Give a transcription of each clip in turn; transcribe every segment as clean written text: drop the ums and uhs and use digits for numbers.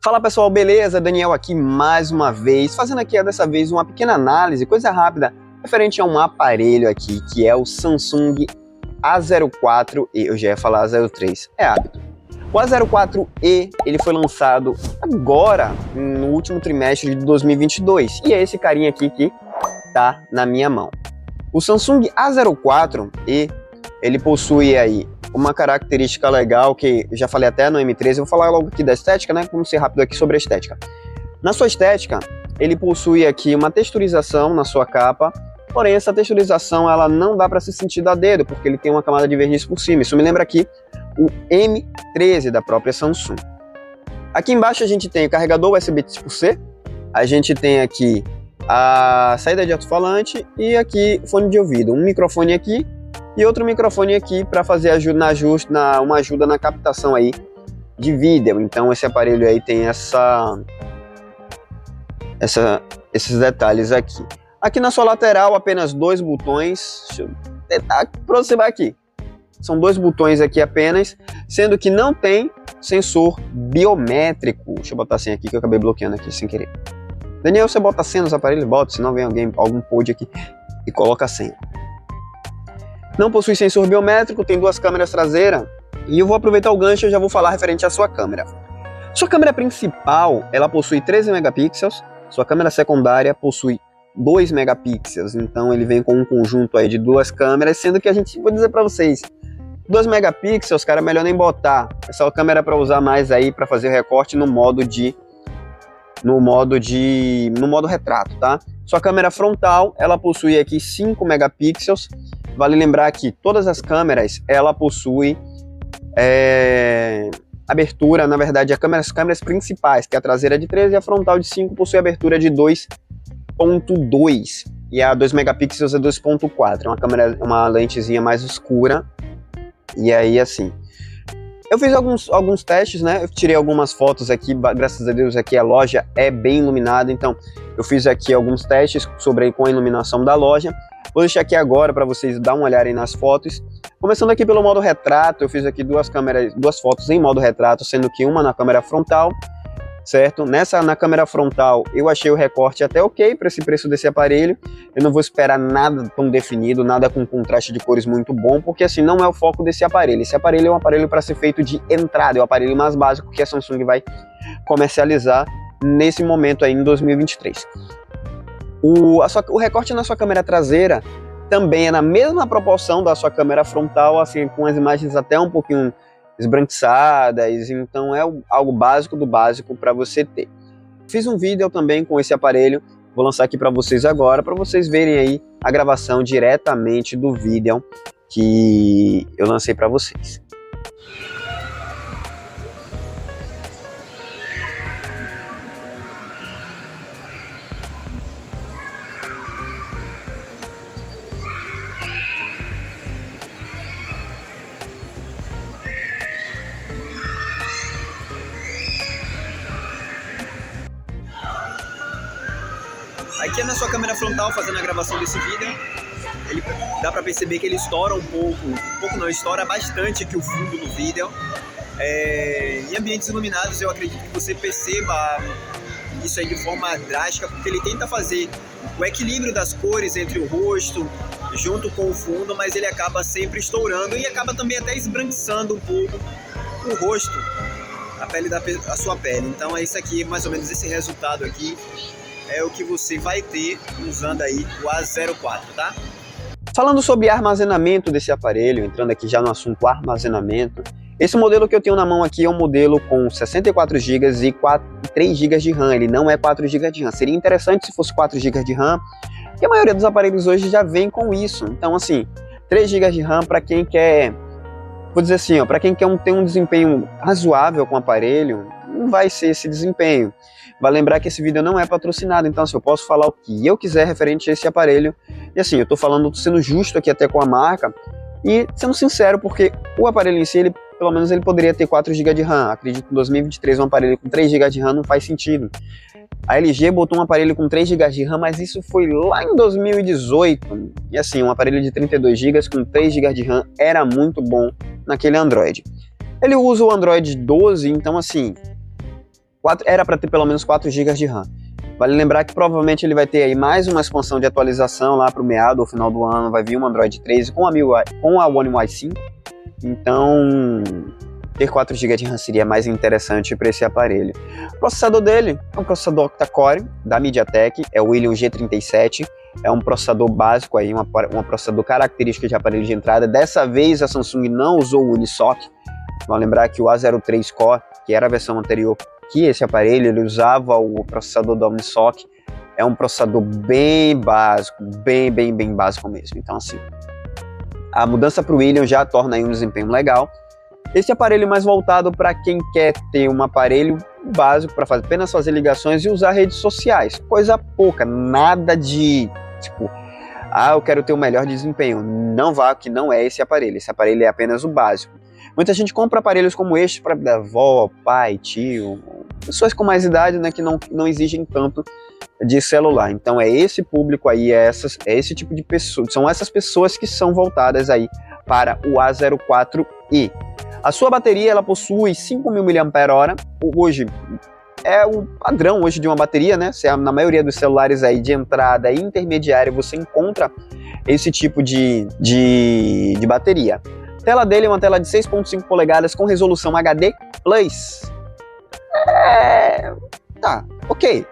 Fala pessoal, beleza? Daniel aqui mais uma vez, fazendo aqui dessa vez uma pequena análise, coisa rápida, referente a um aparelho aqui, que é o Samsung A04E, eu já ia falar A03, é hábito. O A04E, ele foi lançado agora, no último trimestre de 2022, e é esse carinha aqui que tá na minha mão. O Samsung A04E, ele possui aí uma característica legal que eu já falei até no M3, eu vou falar logo aqui da estética, né? Vamos ser rápido aqui sobre a estética. Na sua estética, ele possui aqui uma texturização na sua capa, porém essa texturização ela não dá para ser sentida a dedo, porque ele tem uma camada de verniz por cima. Isso me lembra aqui o M13 da própria Samsung. Aqui embaixo a gente tem o carregador USB tipo C, a gente tem aqui a saída de alto-falante e aqui fone de ouvido, um microfone aqui e outro microfone aqui para fazer uma ajuda na captação aí de vídeo. Então esse aparelho aí tem esses detalhes aqui. Aqui na sua lateral apenas dois botões, deixa eu tentar aproximar aqui. São dois botões aqui apenas, sendo que não tem sensor biométrico. Deixa eu botar assim aqui que eu acabei bloqueando aqui sem querer. Daniel, você bota a senha nos aparelhos? Bota, senão vem algum pod aqui e coloca a senha. Não possui sensor biométrico, tem duas câmeras traseiras e eu vou aproveitar o gancho e já vou falar referente à sua câmera. Sua câmera principal, ela possui 13 megapixels, sua câmera secundária possui 2 megapixels, então ele vem com um conjunto aí de duas câmeras, sendo que a gente, vou dizer para vocês, 2 megapixels, cara, é melhor nem botar essa câmera para usar mais aí para fazer o recorte no modo retrato, tá? Sua câmera frontal, ela possui aqui 5 megapixels. Vale lembrar que todas as câmeras, ela possui abertura, na verdade, as câmeras principais, que é a traseira de 13 e a frontal de 5, possui abertura de 2.2 e a 2 megapixels é 2.4, é uma lentezinha mais escura. E aí, assim, eu fiz alguns testes, né? Eu tirei algumas fotos aqui, graças a Deus aqui a loja é bem iluminada, então eu fiz aqui alguns testes com a iluminação da loja. Vou deixar aqui agora para vocês dar uma olhada aí nas fotos. Começando aqui pelo modo retrato, eu fiz aqui duas fotos em modo retrato, sendo que uma na câmera frontal, certo? Na câmera frontal eu achei o recorte até ok para esse preço desse aparelho. Eu não vou esperar nada tão definido, nada com contraste de cores muito bom, porque assim não é o foco desse aparelho. Esse aparelho é um aparelho para ser feito de entrada, é o aparelho mais básico que a Samsung vai comercializar nesse momento aí em 2023. O recorte na sua câmera traseira também é na mesma proporção da sua câmera frontal, assim, com as imagens até um pouquinho esbranquiçadas, então é algo básico do básico para você ter. Fiz um vídeo também com esse aparelho, vou lançar aqui para vocês agora, para vocês verem aí a gravação diretamente do vídeo que eu lancei para vocês. Aqui é na sua câmera frontal fazendo a gravação desse vídeo, dá para perceber que ele estoura estoura bastante aqui o fundo do vídeo. Em ambientes iluminados eu acredito que você perceba isso aí de forma drástica, porque ele tenta fazer o equilíbrio das cores entre o rosto junto com o fundo, mas ele acaba sempre estourando e acaba também até esbranquiçando um pouco o rosto, a sua pele. Então é isso aqui, mais ou menos esse resultado aqui é o que você vai ter usando aí o A04, tá? Falando sobre armazenamento desse aparelho, entrando aqui já no assunto armazenamento, esse modelo que eu tenho na mão aqui é um modelo com 64 GB e 3 GB de RAM, ele não é 4 GB de RAM. Seria interessante se fosse 4 GB de RAM, e a maioria dos aparelhos hoje já vem com isso. Então assim, 3 GB de RAM para quem quer, vou dizer assim, para quem quer ter um desempenho razoável com o aparelho, não vai ser esse desempenho. Vai lembrar que esse vídeo não é patrocinado, então assim, eu posso falar o que eu quiser referente a esse aparelho. E assim, eu tô falando, sendo justo aqui até com a marca e sendo sincero, porque o aparelho em si, pelo menos ele poderia ter 4 GB de RAM. Acredito que em 2023 um aparelho com 3 GB de RAM não faz sentido. A LG botou um aparelho com 3 GB de RAM, mas isso foi lá em 2018. E assim, um aparelho de 32 GB com 3 GB de RAM era muito bom naquele Android. Ele usa o Android 12, então assim, Era para ter pelo menos 4 GB de RAM. Vale lembrar que provavelmente ele vai ter aí mais uma expansão de atualização lá para o meado ou final do ano, vai vir um Android 13 com a One UI 5, então ter 4 GB de RAM seria mais interessante para esse aparelho. O processador dele é um processador octa-core da MediaTek, é o Helio G37, é um processador básico aí, um processador característico de aparelho de entrada. Dessa vez a Samsung não usou o Unisoc. Vamos lembrar que o A03 Core, que era a versão anterior que esse aparelho, ele usava o processador da Unisoc. É um processador bem básico, bem básico mesmo. Então assim, a mudança para o Helio já torna aí um desempenho legal. Esse aparelho mais voltado para quem quer ter um aparelho básico para apenas fazer ligações e usar redes sociais. Coisa pouca, nada de tipo, eu quero ter o melhor desempenho. Não vá, que não é esse aparelho. Esse aparelho é apenas o básico. Muita gente compra aparelhos como este para avó, pai, tio, pessoas com mais idade, né, que não exigem tanto de celular. Então é esse público aí, é esse tipo de pessoas, são essas pessoas que são voltadas aí para o A04i. A sua bateria, ela possui 5.000 mAh, hoje é o padrão hoje de uma bateria, né? Na maioria dos celulares aí de entrada e intermediária você encontra esse tipo de bateria. A tela dele é uma tela de 6.5 polegadas com resolução HD+. Tá, ok.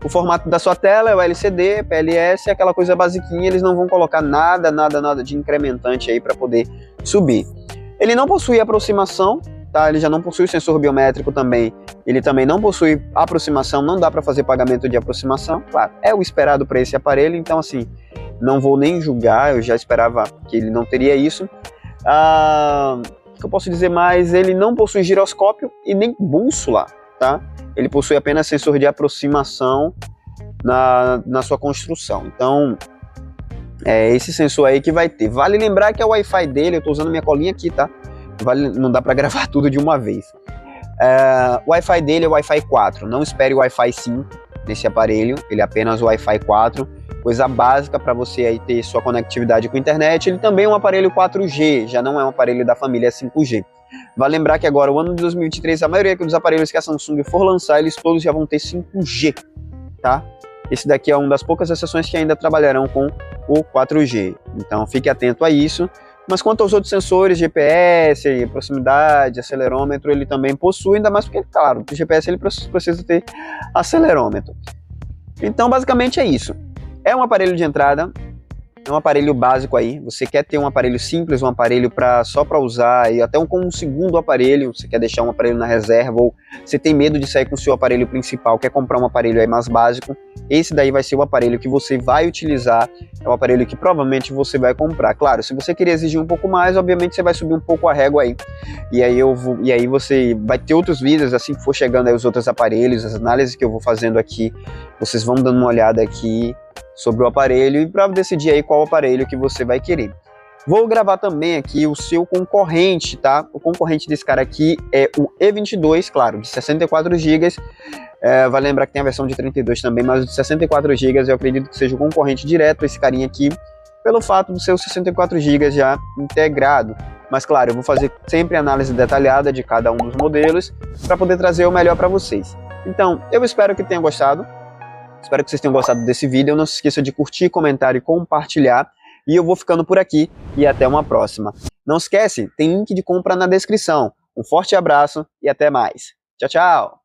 O formato da sua tela é o LCD, PLS, aquela coisa basiquinha, eles não vão colocar nada de incrementante aí para poder subir. Ele não possui aproximação, tá? Ele já não possui sensor biométrico também. Ele também não possui aproximação, não dá para fazer pagamento de aproximação. Claro, é o esperado para esse aparelho, então assim, não vou nem julgar, eu já esperava que ele não teria isso. O que eu posso dizer mais? Ele não possui giroscópio e nem bússola, tá? Ele possui apenas sensor de aproximação na sua construção. Então, é esse sensor aí que vai ter. Vale lembrar que o Wi-Fi dele, eu tô usando minha colinha aqui, tá? Não dá para gravar tudo de uma vez. O Wi-Fi dele é o Wi-Fi 4. Não espere o Wi-Fi 5 nesse aparelho. Ele é apenas o Wi-Fi 4. Coisa básica para você aí ter sua conectividade com a internet. Ele também é um aparelho 4G, já não é um aparelho da família 5G. Vale lembrar que agora, o ano de 2023, a maioria dos aparelhos que a Samsung for lançar, eles todos já vão ter 5G, tá? Esse daqui é uma das poucas exceções que ainda trabalharão com o 4G. Então fique atento a isso. Mas quanto aos outros sensores, GPS, proximidade, acelerômetro, ele também possui, ainda mais porque, claro, o GPS ele precisa ter acelerômetro. Então basicamente é isso. É um aparelho de entrada, é um aparelho básico aí. Você quer ter um aparelho simples, um aparelho só para usar, e até com um segundo aparelho, você quer deixar um aparelho na reserva, ou você tem medo de sair com o seu aparelho principal, quer comprar um aparelho aí mais básico, esse daí vai ser o aparelho que você vai utilizar, é o aparelho que provavelmente você vai comprar. Claro, se você querer exigir um pouco mais, obviamente você vai subir um pouco a régua aí, e aí você vai ter outros vídeos, assim que for chegando aí os outros aparelhos, as análises que eu vou fazendo aqui, vocês vão dando uma olhada aqui sobre o aparelho e para decidir aí qual aparelho que você vai querer. Vou gravar também aqui o seu concorrente, tá? O concorrente desse cara aqui é o E22, claro, de 64 GB. Vale lembrar que tem a versão de 32 também, mas o de 64 GB eu acredito que seja o concorrente direto, esse carinha aqui, pelo fato do seu 64 GB já integrado. Mas claro, eu vou fazer sempre análise detalhada de cada um dos modelos para poder trazer o melhor para vocês. Então, eu espero que tenham gostado. Espero que vocês tenham gostado desse vídeo. Não se esqueça de curtir, comentar e compartilhar. E eu vou ficando por aqui e até uma próxima. Não esquece, tem link de compra na descrição. Um forte abraço e até mais. Tchau, tchau!